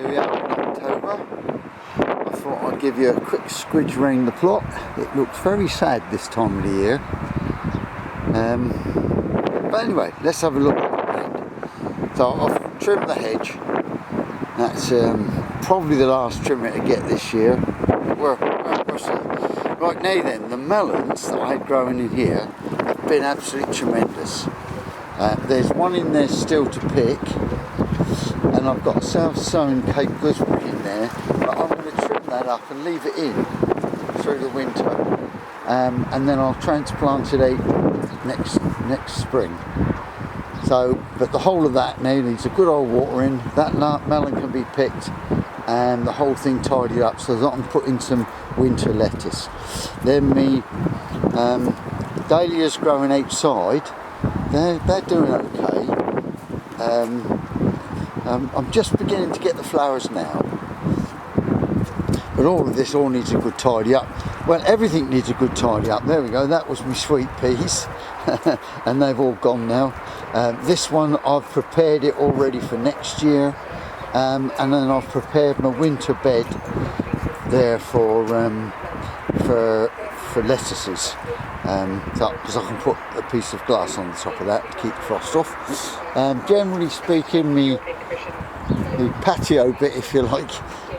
Here we are in October. I thought I'd give you a quick squidge round the plot. It looks very sad this time of the year. But anyway, let's have a look at the ground. So I've trimmed the hedge. That's probably the last trimmer to get this year. Right now then, the melons that I had growing in here have been absolutely tremendous. There's one in there still to pick, and I've got a self-sown Cape gooseberry in there, but I'm going to trim that up and leave it in through the winter, and then I'll transplant it out next spring. So, but the whole of that now needs a good old watering. That melon can be picked and the whole thing tidied up so that I can put in some winter lettuce. Then me dahlias growing outside, they're doing okay. I'm just beginning to get the flowers now, but all of this all needs a good tidy up. Well, everything needs a good tidy up. There we go, that was my sweet peas and they've all gone now. This one I've prepared it already for next year, and then I've prepared my winter bed there for lettuces, because I can put a piece of glass on the top of that to keep the frost off. Generally speaking, the patio bit, if you like,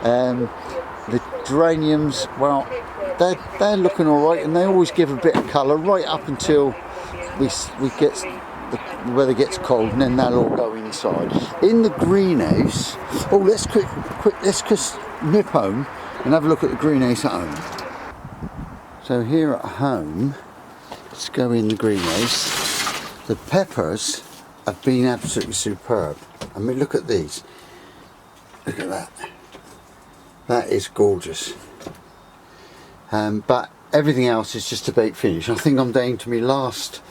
the geraniums, well, they're looking all right, and they always give a bit of colour right up until we get the weather gets cold, and then they'll all go inside. In the greenhouse, let's just nip home and have a look at the greenhouse at home. So here at home, let's go in the greenhouse. The peppers have been absolutely superb. I mean, look at these. Look at that. That is gorgeous. But everything else is just about finished. I think I'm down to my last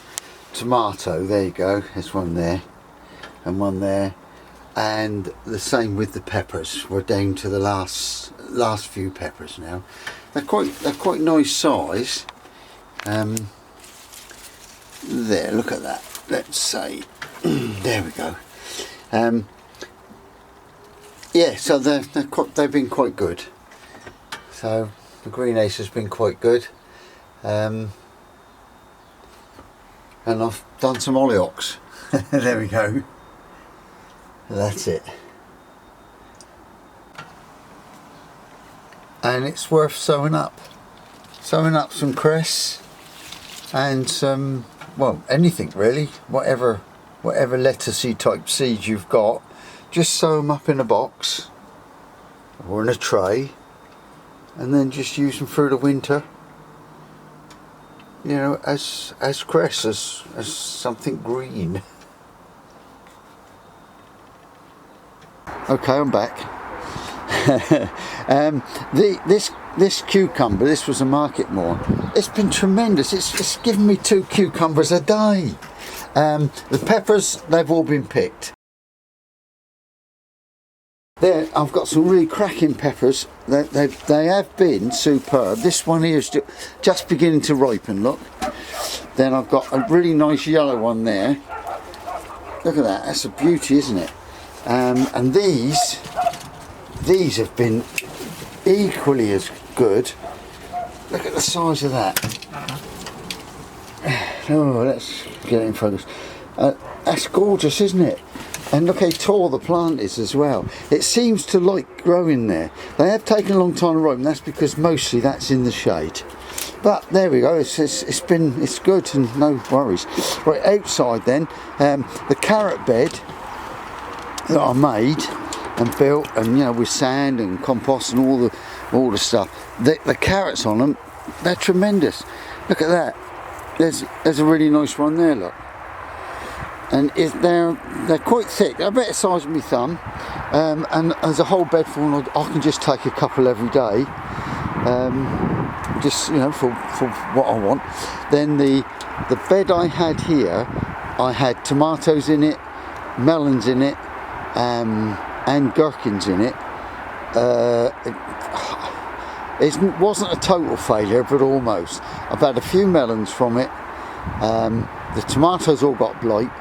tomato. There you go. There's one there and one there, and the same with the peppers. We're down to the last few peppers now. They're quite nice size. There, look at that. Let's say there we go. Yeah, so they've been quite good. So the greenhouse has been quite good. And I've done some hollyhocks. There we go. That's it. And it's worth sowing up some cress and some, well, anything really, whatever lettucey type seeds you've got, just sow them up in a box or in a tray, and then just use them through the winter, you know, as cress, as something green. Okay, I'm back. This cucumber, this was a market more. It's been tremendous. It's given me 2 cucumbers a day. The peppers, they've all been picked. There, I've got some really cracking peppers. They have been superb. This one here is just beginning to ripen, look. Then I've got a really nice yellow one there. Look at that, that's a beauty, isn't it? And these have been equally as good. Look at the size of that. Oh, let's get it in focus. That's gorgeous, isn't it? And look how tall the plant is as well. It seems to like growing there. They have taken a long time to ripen. That's because mostly that's in the shade. But there we go. It's good and no worries. Right, outside then, the carrot bed that I made and built, and you know, with sand and compost and all the stuff. The carrots on them, they're tremendous. Look at that. There's a really nice one there. Look. And they're quite thick. They're about the size of my thumb, and as a whole bed full, I can just take a couple every day, just, you know, for what I want. Then the bed I had here, I had tomatoes in it, melons in it, and gherkins in it. It wasn't a total failure, but almost. I've had a few melons from it. The tomatoes all got blight.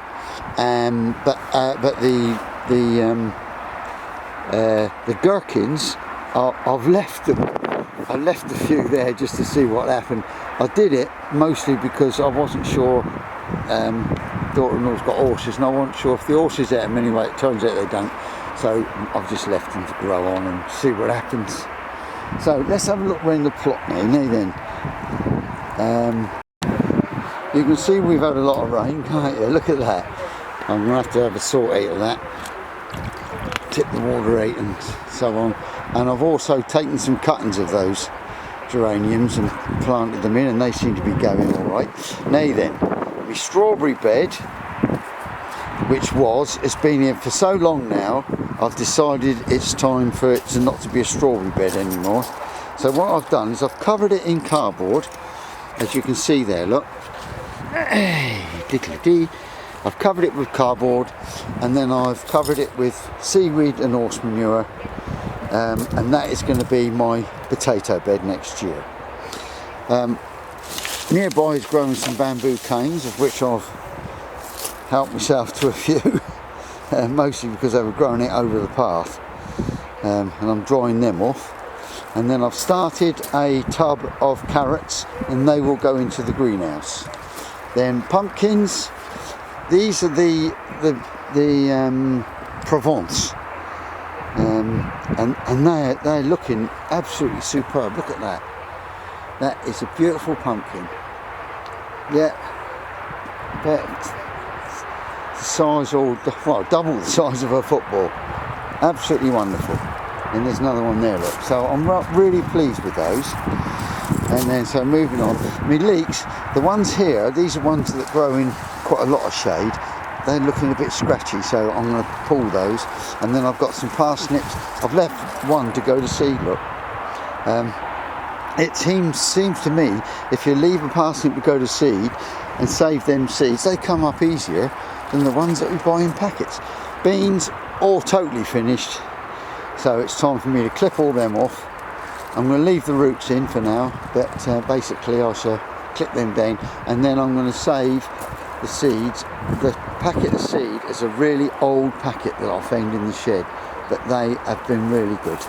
But the the gherkins, I've left them. I left a few there just to see what happened. I did it mostly because I wasn't sure. Daughter-in-law's got horses, and I wasn't sure if the horses ate them anyway. It turns out they don't. So I've just left them to grow on and see what happens. So let's have a look around the plot now. Then. You can see we've had a lot of rain, can't you? Look at that. I'm going to have a sort out of that. Tip the water out and so on. And I've also taken some cuttings of those geraniums and planted them in, and they seem to be going all right. Now then, my strawberry bed, it's been here for so long now, I've decided it's time for it to not to be a strawberry bed anymore. So what I've done is I've covered it in cardboard, as you can see there, look. I've covered it with cardboard, and then I've covered it with seaweed and horse manure, and that is going to be my potato bed next year. Nearby is growing some bamboo canes, of which I've helped myself to a few, mostly because they were growing it over the path, and I'm drying them off. And then I've started a tub of carrots, and they will go into the greenhouse. Then pumpkins, these are the Provence, and they're looking absolutely superb. Look at that. That is a beautiful pumpkin. Yeah, but the size, or well, double the size of a football. Absolutely wonderful. And there's another one there, look. So I'm really pleased with those. And then, so moving on. My leeks, the ones here, these are ones that grow in quite a lot of shade. They're looking a bit scratchy, so I'm going to pull those. And then I've got some parsnips. I've left one to go to seed, look. It seems to me, if you leave a parsnip to go to seed and save them seeds, they come up easier than the ones that we buy in packets. Beans, all totally finished. So it's time for me to clip all them off. I'm going to leave the roots in for now, but basically I shall clip them down, and then I'm going to save the seeds. The packet of seed is a really old packet that I found in the shed, but they have been really good.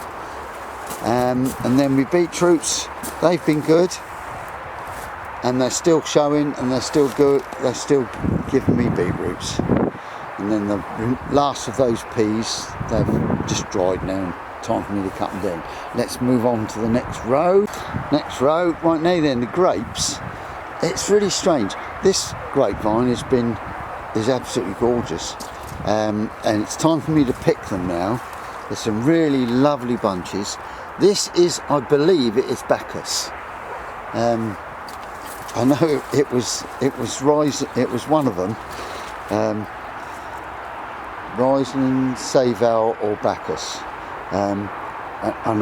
And then my beetroots, they've been good, and they're still showing, and they're still good. They're still giving me beetroots. And then the last of those peas, they've just dried now. Time for me to cut them down. Let's move on to the next row. Right now then, the grapes. It's really strange. This grapevine is absolutely gorgeous. And it's time for me to pick them now. There's some really lovely bunches. This is, I believe it is Bacchus. I know it was one of them. Riesling, Saval or Bacchus. And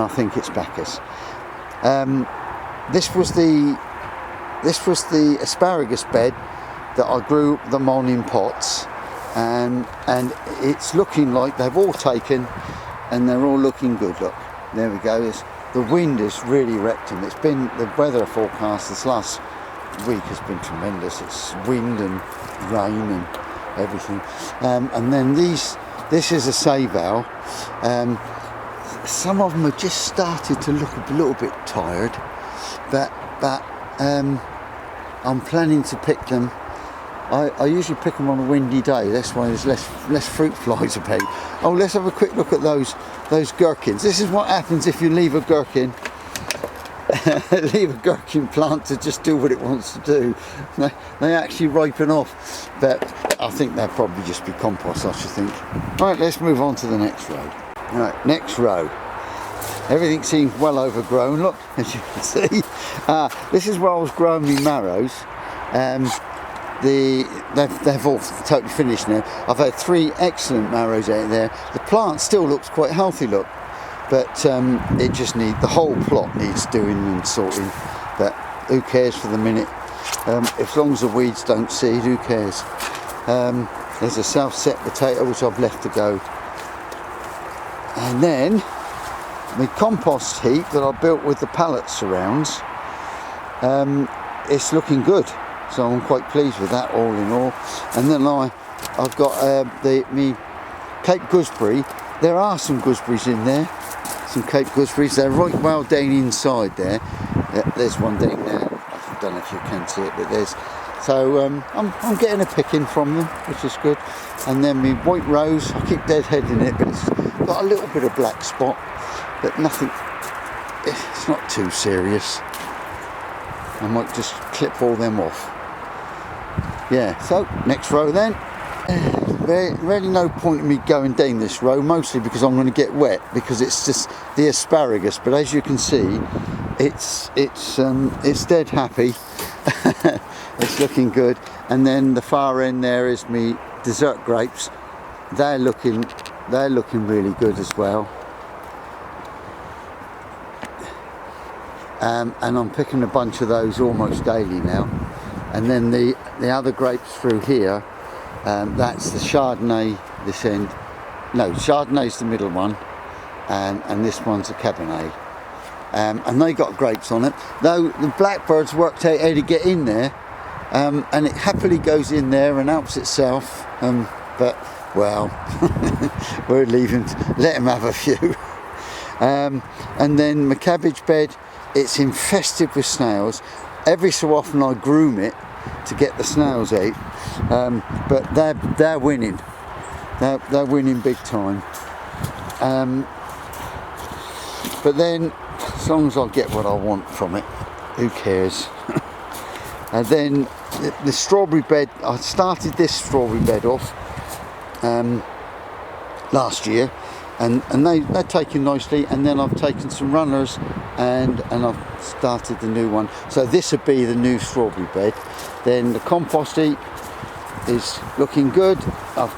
I think it's Bacchus. This was the asparagus bed that I grew them on in pots, and it's looking like they've all taken, and they're all looking good. Look, there we go. The wind has really wrecked them. It's been the weather forecast this last week has been tremendous. It's wind and rain and everything. And then this is a Saval. Some of them have just started to look a little bit tired, but I'm planning to pick them. I usually pick them on a windy day. That's why there's less fruit flies about. Oh, let's have a quick look at those gherkins. This is what happens if you leave a gherkin plant to just do what it wants to do. They actually ripen off, but I think they'll probably just be compost, I should think. Right, let's move on to the next row. Right, next row. Everything seems well overgrown. Look, as you can see, this is where I was growing my marrows. They've all totally finished now. I've had 3 excellent marrows out there. The plant still looks quite healthy, look, but it just the whole plot needs doing and sorting. But who cares for the minute? As long as the weeds don't seed, who cares? There's a self-set potato which I've left to go. And then my compost heap that I built with the pallet surrounds, it's looking good, so I'm quite pleased with that all in all. And then I've got me Cape gooseberry there are some gooseberries in there, some Cape gooseberries. They're right well down inside there. There's one down there. I don't know if you can see it, but there's. So I'm getting a picking from them, which is good. And then my white rose, I keep deadheading it, but it's got a little bit of black spot, but nothing. It's not too serious. I might just clip all them off. Yeah. So next row then. There's really no point in me going down this row, mostly because I'm going to get wet, because it's just the asparagus. But as you can see, it's dead happy. It's looking good. And then the far end there is me dessert grapes. They're looking really good as well. And I'm picking a bunch of those almost daily now. And then the other grapes through here, that's the Chardonnay this end. No, Chardonnay's the middle one, and this one's a Cabernet. And they got grapes on it. Though the blackbirds worked out how to get in there, and it happily goes in there and helps itself. But well, we're leaving. Let them have a few. And then my cabbage bed, it's infested with snails. Every so often I groom it to get the snails out, but they're winning. They're winning big time. But then, as long as I get what I want from it, who cares? And then the strawberry bed, I started this strawberry bed off last year, and they're taking nicely. And then I've taken some runners and I've started the new one. So this would be the new strawberry bed. Then the compost heap is looking good. I've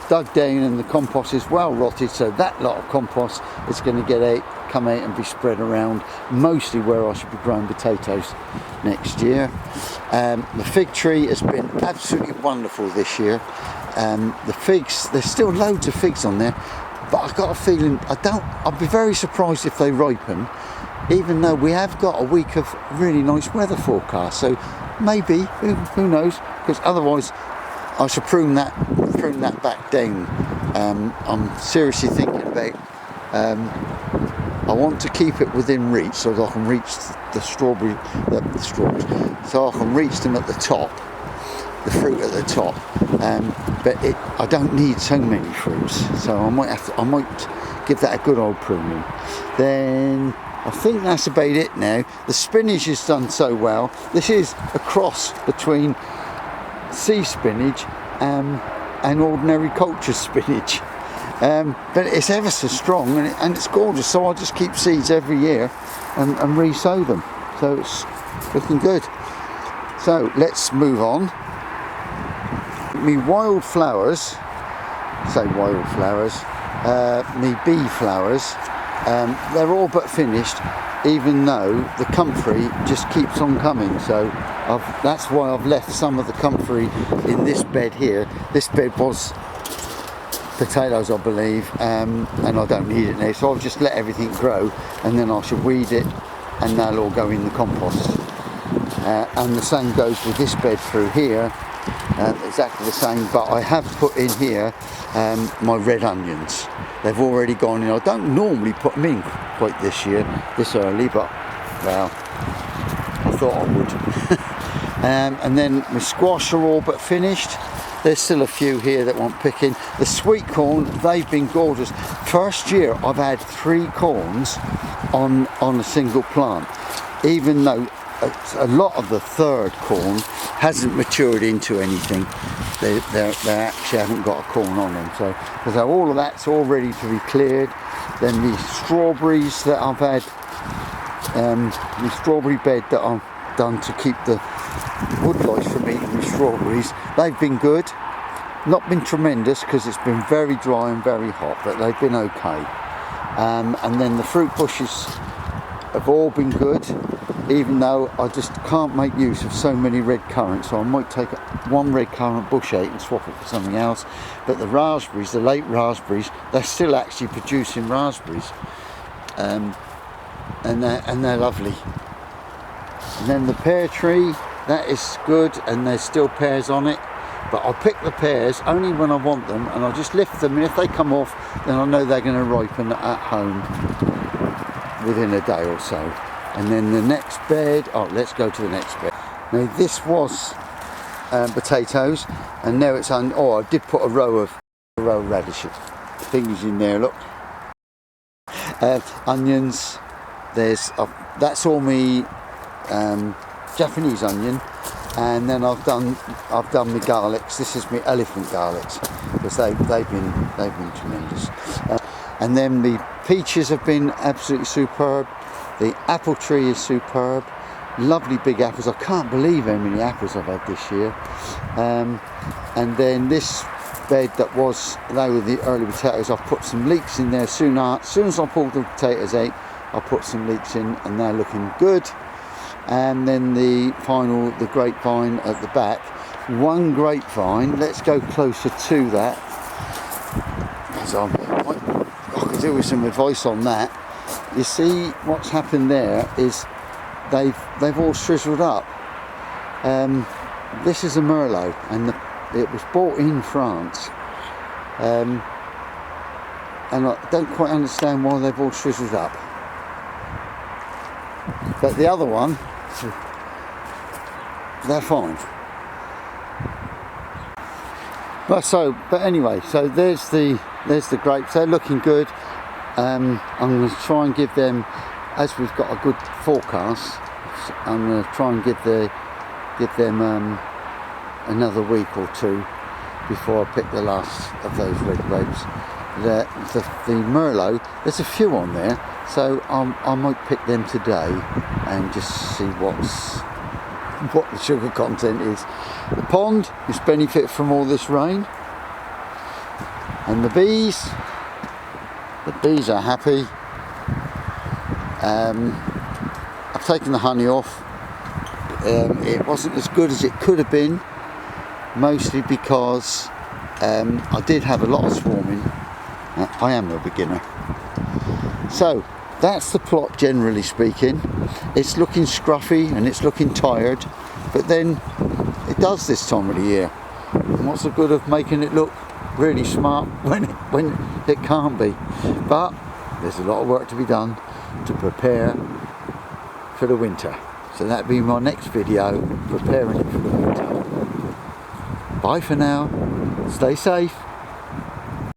dug down and the compost is well rotted, so that lot of compost is going to come out and be spread around, mostly where I should be growing potatoes next year. The fig tree has been absolutely wonderful this year. The figs, there's still loads of figs on there, but I've got a feeling I'll be very surprised if they ripen, even though we have got a week of really nice weather forecast. So maybe, who knows, because otherwise I should prune that back down. I'm seriously thinking about, I want to keep it within reach so that I can reach the strawberries, so I can reach them at the top, the fruit at the top. But I don't need so many fruits, so I might give that a good old pruning. Then I think that's about it now. The spinach is done so well. This is a cross between sea spinach and ordinary culture spinach, but it's ever so strong and it's gorgeous. So I just keep seeds every year and re-sow them. So it's looking good. So let's move on. Me wildflowers, me bee flowers, they're all but finished, even though the comfrey just keeps on coming. So that's why I've left some of the comfrey in this bed here. This bed was potatoes, I believe, and I don't need it now, so I'll just let everything grow, and then I should weed it and they'll all go in the compost. And the same goes with this bed through here. Exactly the same, but I have put in here my red onions. They've already gone in. I don't normally put them in quite this early, but well, I thought I would. And then my squash are all but finished. There's still a few here that want picking. The sweet corn, they've been gorgeous. First year I've had 3 corns on a single plant, even though a lot of the third corn hasn't matured into anything. They actually haven't got a corn on them. So all of that's all ready to be cleared. Then the strawberries that I've had, the strawberry bed that I've done to keep the woodlice from eating the strawberries, they've been good. Not been tremendous because it's been very dry and very hot, but they've been okay. And then the fruit bushes have all been good, even though I just can't make use of so many red currants, so I might take one red currant bush out and swap it for something else. But the raspberries, the late raspberries, they're still actually producing raspberries, and they're lovely. And then the pear tree, that is good, and there's still pears on it. but I'll pick the pears only when I want them, and I'll just lift them, and if they come off, then I know they're going to ripen at home within a day or so. And then the next bed, oh, let's go to the next bed. Now this was potatoes, and now it's on. Oh, I did put a row of radishes, things in there. Look, onions. There's that's all me Japanese onion, and then I've done my garlics. This is my elephant garlics because they've been tremendous. And then the peaches have been absolutely superb. The apple tree is superb. Lovely big apples. I can't believe how many apples I've had this year. And then this bed they were the early potatoes. I've put some leeks in there. As soon as I pulled the potatoes out, I put some leeks in, and they're looking good. And then the grapevine at the back. One grapevine. Let's go closer to that, because I could do with some advice on that. You see, what's happened there is they've all shriveled up. This is a Merlot, and it was bought in France. And I don't quite understand why they've all shriveled up. But the other one, they're fine. But anyway, so there's the grapes. They're looking good. I'm going to try and give them, as we've got a good forecast, I'm going to try and give them another week or two before I pick the last of those red grapes. The Merlot, there's a few on there, so I might pick them today and just see what the sugar content is. The pond is benefit from all this rain, and the bees are happy. I've taken the honey off. It wasn't as good as it could have been, mostly because I did have a lot of swarming. I am a beginner. So that's the plot, generally speaking. It's looking scruffy and it's looking tired, but then it does this time of the year. And what's the good of making it look really smart when it can't be? But there's a lot of work to be done to prepare for the winter. So that'll be my next video, preparing it for the winter. Bye for now. Stay safe.